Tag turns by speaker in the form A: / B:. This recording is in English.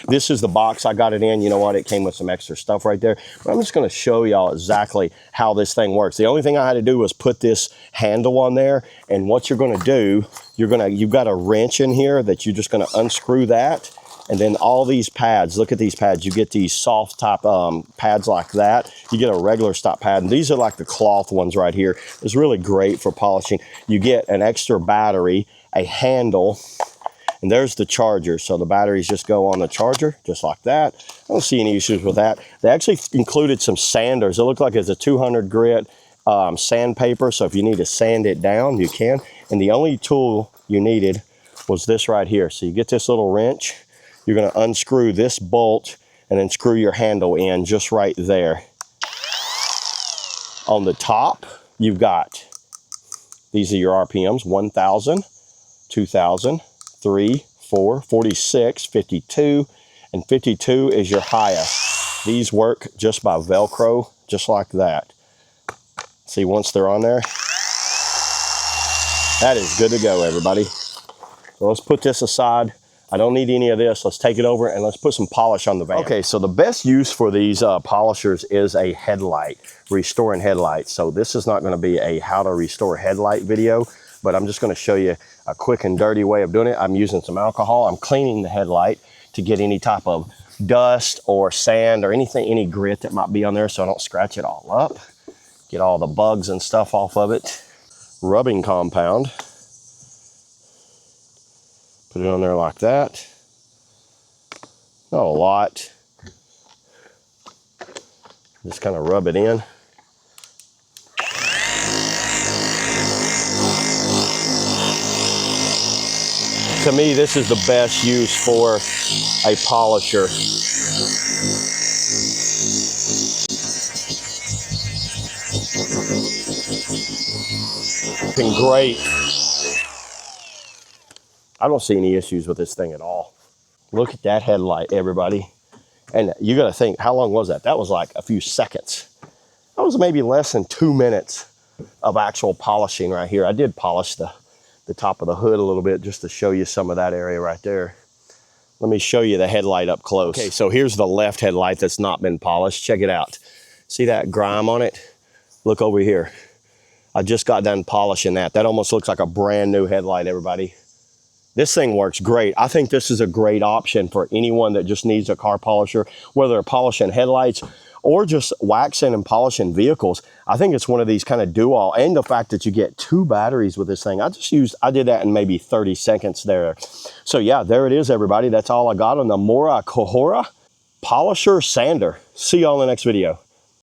A: This is the box I got it in. You know what? It came with some extra stuff right there. But I'm just going to show y'all exactly how this thing works. The only thing I had to do was put this handle on there. And what you're going to do, you've got a wrench in here that you're just going to unscrew that. And then all these pads, look at these pads. You get these soft top pads like that. You get a regular stop pad. And these are like the cloth ones right here. It's really great for polishing. You get an extra battery, a handle, and there's the charger. So the batteries just go on the charger, just like that. I don't see any issues with that. They actually included some sanders. It looked like it's a 200 grit sandpaper. So if you need to sand it down, you can. And the only tool you needed was this right here. So you get this little wrench. You're going to unscrew this bolt and then screw your handle in just right there. On the top, you've got, these are your RPMs, 1,000, 2,000, 3, 4, 46, 52, and 52 is your highest. These work just by Velcro, just like that. See, once they're on there, that is good to go, everybody. So let's put this aside. I don't need any of this. Let's take it over and let's put some polish on the van. Okay, so the best use for these polishers is a headlight, restoring headlights. So this is not going to be a how to restore headlight video, but I'm just going to show you a quick and dirty way of doing it. I'm using some alcohol. I'm cleaning the headlight to get any type of dust or sand or anything, any grit that might be on there, so I don't scratch it all up. Get all the bugs and stuff off of it. Rubbing compound. Put it on there like that. Not a lot. Just kind of rub it in. To me, this is the best use for a polisher. It's been great. I don't see any issues with this thing at all. Look at that headlight, everybody. And you got to think, how long was that? That was like a few seconds. That was maybe less than 2 minutes of actual polishing right here. I did polish the top of the hood a little bit just to show you some of that area right there. Let me show you the headlight up close. Okay, so here's the left headlight that's not been polished. Check it out. See that grime on it? Look over here. I just got done polishing that. That almost looks like a brand new headlight, everybody. This thing works great. I think this is a great option for anyone that just needs a car polisher, whether they're polishing headlights or just waxing and polishing vehicles. I think it's one of these kind of do-all, and the fact that you get 2 batteries with this thing. I did that in maybe 30 seconds there. So yeah, there it is, everybody. That's all I got on the Mora Kohora Polisher Sander. See y'all in the next video.